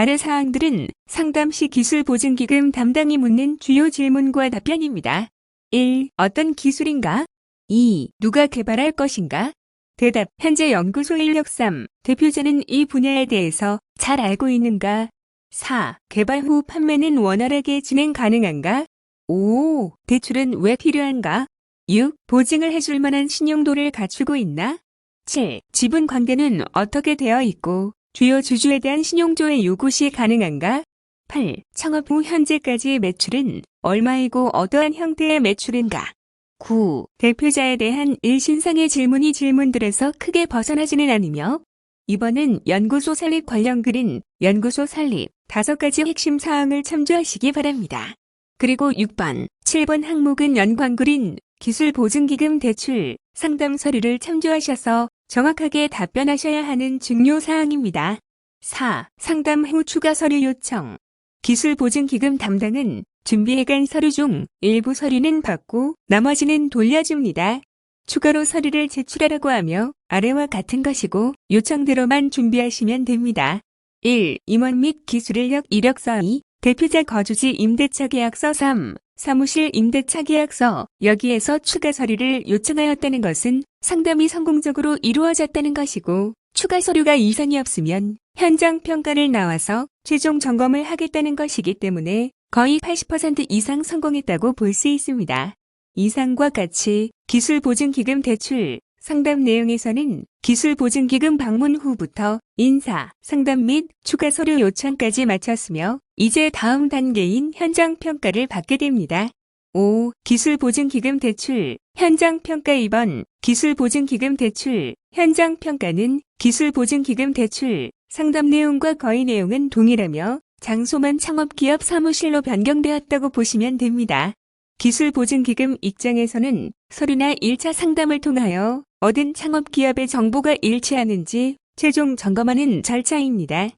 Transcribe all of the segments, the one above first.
아래 사항들은 상담 시 기술보증기금 담당이 묻는 주요 질문과 답변입니다. 1. 어떤 기술인가? 2. 누가 개발할 것인가? 대답. 현재 연구소 인력 3. 대표자는 이 분야에 대해서 잘 알고 있는가? 4. 개발 후 판매는 원활하게 진행 가능한가? 5. 대출은 왜 필요한가? 6. 보증을 해줄 만한 신용도를 갖추고 있나? 7. 지분 관계는 어떻게 되어 있고 주요 주주에 대한 신용조회 요구 시 가능한가? 8. 창업 후 현재까지의 매출은 얼마이고 어떠한 형태의 매출인가? 9. 대표자에 대한 일신상의 질문들에서 크게 벗어나지는 않으며 이번은 연구소 설립 관련 글은 연구소 설립 5가지 핵심 사항을 참조하시기 바랍니다. 그리고 6번, 7번 항목은 연관글인 기술보증기금 대출 상담 서류를 참조하셔서 정확하게 답변하셔야 하는 중요 사항입니다. 4. 상담 후 추가 서류 요청. 기술보증기금 담당은 준비해간 서류 중 일부 서류는 받고 나머지는 돌려줍니다. 추가로 서류를 제출하라고 하며 아래와 같은 것이고 요청대로만 준비하시면 됩니다. 1. 임원 및 기술인력 이력서 2. 대표자 거주지 임대차 계약서 3. 사무실 임대차 계약서. 여기에서 추가 서류를 요청하였다는 것은 상담이 성공적으로 이루어졌다는 것이고 추가 서류가 이상이 없으면 현장 평가를 나와서 최종 점검을 하겠다는 것이기 때문에 거의 80% 이상 성공했다고 볼 수 있습니다. 이상과 같이 기술보증기금 대출 상담 내용에서는 기술보증기금 방문 후부터 인사, 상담 및 추가 서류 요청까지 마쳤으며 이제 다음 단계인 현장 평가를 받게 됩니다. 5. 기술보증기금 대출 현장 평가 2번 기술보증기금 대출 현장 평가는 기술보증기금 대출 상담 내용과 거의 내용은 동일하며 장소만 창업기업 사무실로 변경되었다고 보시면 됩니다. 기술보증기금 입장에서는 서류나 1차 상담을 통하여 얻은 창업기업의 정보가 일치하는지 최종 점검하는 절차입니다.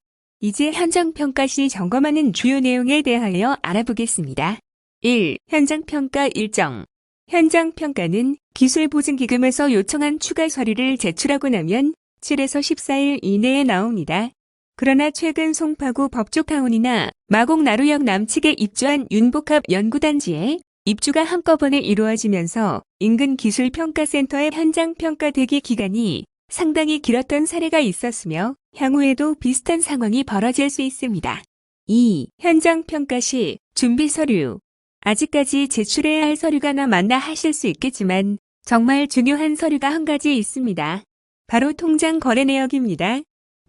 이제 현장평가 시 점검하는 주요 내용에 대하여 알아보겠습니다. 1. 현장평가 일정. 현장평가는 기술보증기금에서 요청한 추가 서류를 제출하고 나면 7에서 14일 이내에 나옵니다. 그러나 최근 송파구 법조타운이나 마곡나루역 남측에 입주한 윤복합 연구단지에 입주가 한꺼번에 이루어지면서 인근 기술평가센터의 현장평가 대기 기간이 상당히 길었던 사례가 있었으며 향후에도 비슷한 상황이 벌어질 수 있습니다. 2. 현장평가 시 준비 서류. 아직까지 제출해야 할 서류가 남았나 하실 수 있겠지만 정말 중요한 서류가 한 가지 있습니다. 바로 통장 거래 내역입니다.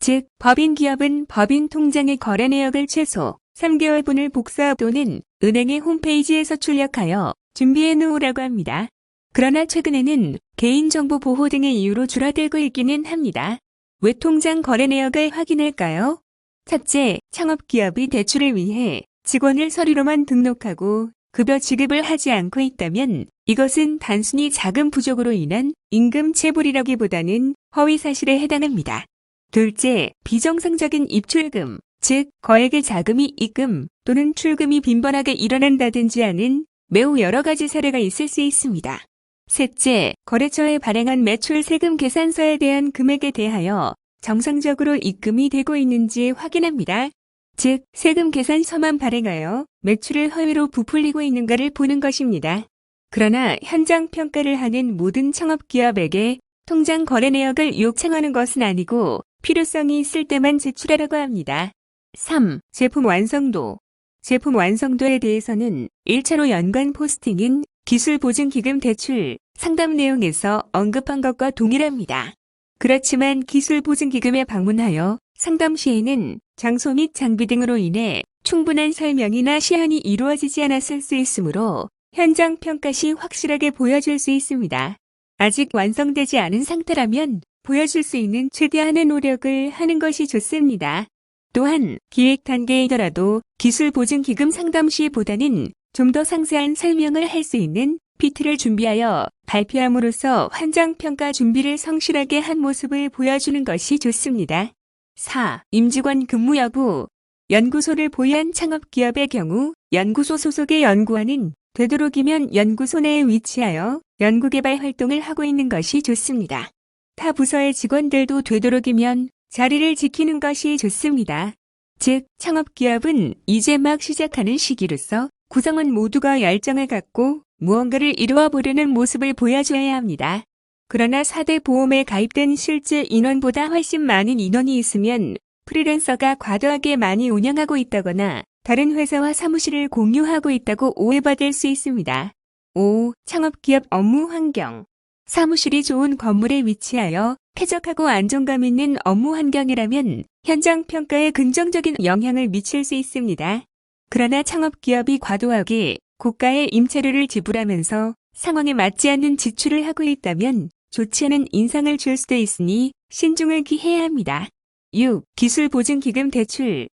즉, 법인 기업은 법인 통장의 거래 내역을 최소 3개월분을 복사 또는 은행의 홈페이지에서 출력하여 준비해 놓으라고 합니다. 그러나 최근에는 개인정보 보호 등의 이유로 줄어들고 있기는 합니다. 왜 통장 거래 내역을 확인할까요? 첫째, 창업기업이 대출을 위해 직원을 서류로만 등록하고 급여 지급을 하지 않고 있다면 이것은 단순히 자금 부족으로 인한 임금 체불이라기보다는 허위 사실에 해당합니다. 둘째, 비정상적인 입출금, 즉 거액의 자금이 입금 또는 출금이 빈번하게 일어난다든지 하는 매우 여러 가지 사례가 있을 수 있습니다. 셋째, 거래처에 발행한 매출 세금 계산서에 대한 금액에 대하여 정상적으로 입금이 되고 있는지 확인합니다. 즉, 세금 계산서만 발행하여 매출을 허위로 부풀리고 있는가를 보는 것입니다. 그러나 현장 평가를 하는 모든 창업기업에게 통장 거래 내역을 요청하는 것은 아니고 필요성이 있을 때만 제출하라고 합니다. 3. 제품 완성도. 제품 완성도에 대해서는 1차로 연관 포스팅인 기술보증기금 대출 상담 내용에서 언급한 것과 동일합니다. 그렇지만 기술보증기금에 방문하여 상담 시에는 장소 및 장비 등으로 인해 충분한 설명이나 시연이 이루어지지 않았을 수 있으므로 현장 평가 시 확실하게 보여줄 수 있습니다. 아직 완성되지 않은 상태라면 보여줄 수 있는 최대한의 노력을 하는 것이 좋습니다. 또한 기획 단계이더라도 기술보증기금 상담 시보다는 좀 더 상세한 설명을 할 수 있는 PPT를 준비하여 발표함으로써 현장평가 준비를 성실하게 한 모습을 보여주는 것이 좋습니다. 4. 임직원 근무 여부. 연구소를 보유한 창업기업의 경우 연구소 소속의 연구원은 되도록이면 연구소 내에 위치하여 연구개발 활동을 하고 있는 것이 좋습니다. 타 부서의 직원들도 되도록이면 자리를 지키는 것이 좋습니다. 즉, 창업기업은 이제 막 시작하는 시기로서 구성원 모두가 열정을 갖고 무언가를 이루어 보려는 모습을 보여줘야 합니다. 그러나 4대 보험에 가입된 실제 인원보다 훨씬 많은 인원이 있으면 프리랜서가 과도하게 많이 운영하고 있다거나 다른 회사와 사무실을 공유하고 있다고 오해받을 수 있습니다. 5. 창업기업 업무 환경. 사무실이 좋은 건물에 위치하여 쾌적하고 안정감 있는 업무 환경이라면 현장 평가에 긍정적인 영향을 미칠 수 있습니다. 그러나 창업기업이 과도하게 고가의 임차료를 지불하면서 상황에 맞지 않는 지출을 하고 있다면 좋지 않은 인상을 줄 수도 있으니 신중을 기해야 합니다. 6. 기술보증기금 대출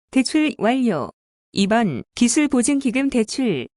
완료. 2번 기술보증기금 대출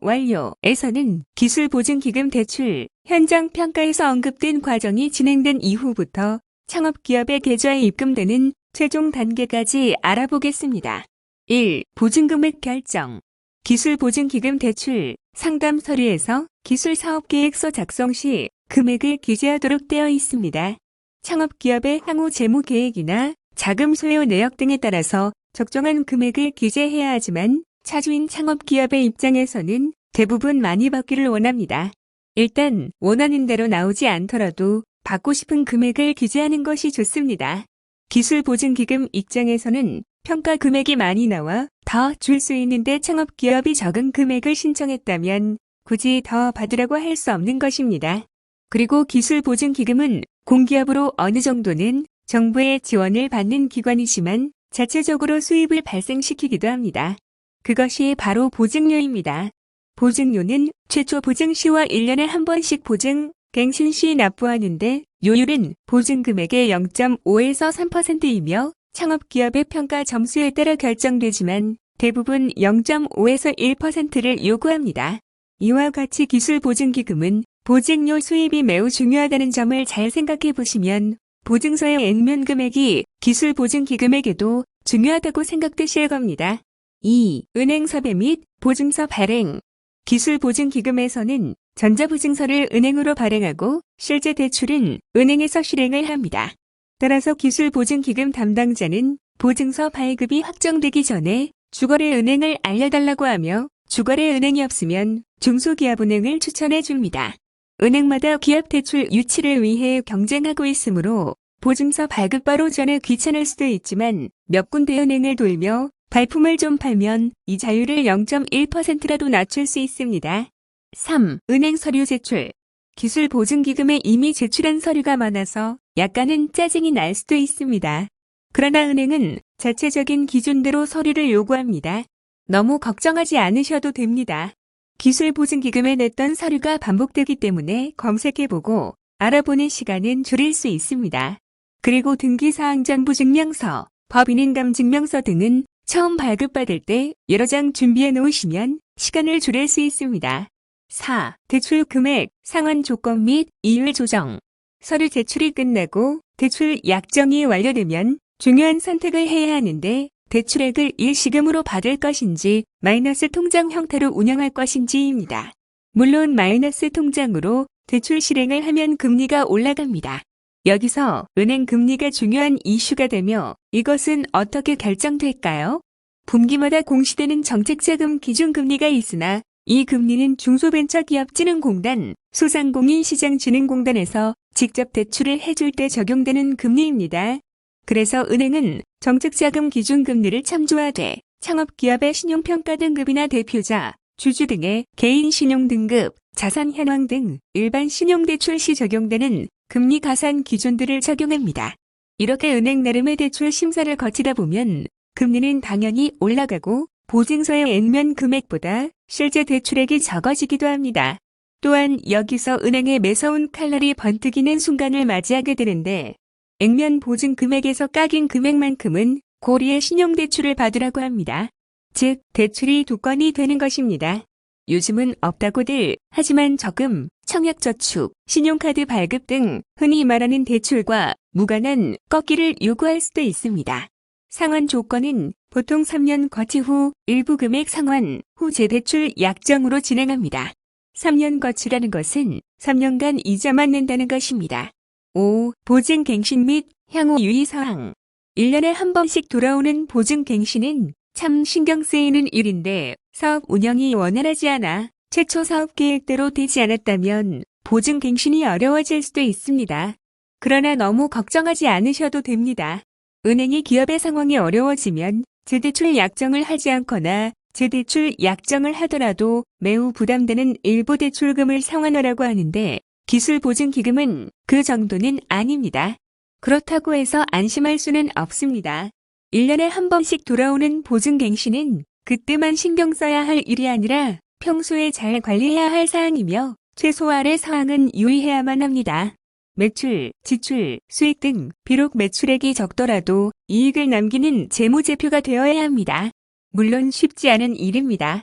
완료에서는 기술보증기금 대출 현장 평가에서 언급된 과정이 진행된 이후부터 창업기업의 계좌에 입금되는 최종 단계까지 알아보겠습니다. 1. 보증금액 결정. 기술보증기금 대출 상담 서류에서 기술사업계획서 작성 시 금액을 기재하도록 되어 있습니다. 창업기업의 향후 재무계획이나 자금 소요 내역 등에 따라서 적정한 금액을 기재해야 하지만 차주인 창업기업의 입장에서는 대부분 많이 받기를 원합니다. 일단 원하는 대로 나오지 않더라도 받고 싶은 금액을 기재하는 것이 좋습니다. 기술보증기금 입장에서는 평가 금액이 많이 나와 더 줄 수 있는데 창업기업이 적은 금액을 신청했다면 굳이 더 받으라고 할 수 없는 것입니다. 그리고 기술보증기금은 공기업으로 어느 정도는 정부의 지원을 받는 기관이지만 자체적으로 수입을 발생시키기도 합니다. 그것이 바로 보증료입니다. 보증료는 최초 보증 시와 1년에 한 번씩 보증, 갱신 시 납부하는데 요율은 보증금액의 0.5에서 3%이며 창업기업의 평가 점수에 따라 결정되지만 대부분 0.5에서 1%를 요구합니다. 이와 같이 기술보증기금은 보증료 수입이 매우 중요하다는 점을 잘 생각해 보시면 보증서의 액면 금액이 기술보증기금에게도 중요하다고 생각되실 겁니다. 2. 은행 섭외 및 보증서 발행. 기술보증기금에서는 전자보증서를 은행으로 발행하고 실제 대출은 은행에서 실행을 합니다. 따라서 기술보증기금 담당자는 보증서 발급이 확정되기 전에 주거래 은행을 알려달라고 하며 주거래 은행이 없으면 중소기업은행을 추천해 줍니다. 은행마다 기업 대출 유치를 위해 경쟁하고 있으므로 보증서 발급 바로 전에 귀찮을 수도 있지만 몇 군데 은행을 돌며 발품을 좀 팔면 이자율을 0.1%라도 낮출 수 있습니다. 3. 은행 서류 제출. 기술보증기금에 이미 제출한 서류가 많아서 약간은 짜증이 날 수도 있습니다. 그러나 은행은 자체적인 기준대로 서류를 요구합니다. 너무 걱정하지 않으셔도 됩니다. 기술보증기금에 냈던 서류가 반복되기 때문에 검색해보고 알아보는 시간은 줄일 수 있습니다. 그리고 등기사항전부증명서, 법인인감증명서 등은 처음 발급받을 때 여러 장 준비해 놓으시면 시간을 줄일 수 있습니다. 4. 대출 금액, 상환 조건 및 이율 조정. 서류 제출이 끝나고 대출 약정이 완료되면 중요한 선택을 해야 하는데 대출액을 일시금으로 받을 것인지 마이너스 통장 형태로 운영할 것인지입니다. 물론 마이너스 통장으로 대출 실행을 하면 금리가 올라갑니다. 여기서 은행 금리가 중요한 이슈가 되며 이것은 어떻게 결정될까요? 분기마다 공시되는 정책자금 기준금리가 있으나 이 금리는 중소벤처기업진흥공단, 소상공인시장진흥공단에서 직접 대출을 해줄 때 적용되는 금리입니다. 그래서 은행은 정책자금 기준금리를 참조하되 창업기업의 신용평가 등급이나 대표자, 주주 등의 개인 신용등급, 자산 현황 등 일반 신용대출 시 적용되는 금리 가산 기준들을 적용합니다. 이렇게 은행 나름의 대출 심사를 거치다 보면 금리는 당연히 올라가고 보증서의 액면 금액보다 실제 대출액이 적어지기도 합니다. 또한 여기서 은행의 매서운 칼날이 번뜩이는 순간을 맞이하게 되는데 액면 보증 금액에서 깎인 금액만큼은 고리의 신용대출을 받으라고 합니다. 즉, 대출이 두 건이 되는 것입니다. 요즘은 없다고들 하지만 저금, 청약저축, 신용카드 발급 등 흔히 말하는 대출과 무관한 꺾기를 요구할 수도 있습니다. 상환 조건은 보통 3년 거치 후 일부 금액 상환 후 재대출 약정으로 진행합니다. 3년 거치라는 것은 3년간 이자만 낸다는 것입니다. 5. 보증 갱신 및 향후 유의사항. 1년에 한 번씩 돌아오는 보증갱신은 참 신경 쓰이는 일인데 사업 운영이 원활하지 않아 최초 사업 계획대로 되지 않았다면 보증갱신이 어려워질 수도 있습니다. 그러나 너무 걱정하지 않으셔도 됩니다. 은행이 기업의 상황이 어려워지면 재대출 약정을 하지 않거나 재대출 약정을 하더라도 매우 부담되는 일부 대출금을 상환하라고 하는데 기술보증기금은 그 정도는 아닙니다. 그렇다고 해서 안심할 수는 없습니다. 1년에 한 번씩 돌아오는 보증갱신은 그때만 신경 써야 할 일이 아니라 평소에 잘 관리해야 할 사항이며 최소한의 사항은 유의해야만 합니다. 매출, 지출, 수익 등 비록 매출액이 적더라도 이익을 남기는 재무제표가 되어야 합니다. 물론 쉽지 않은 일입니다.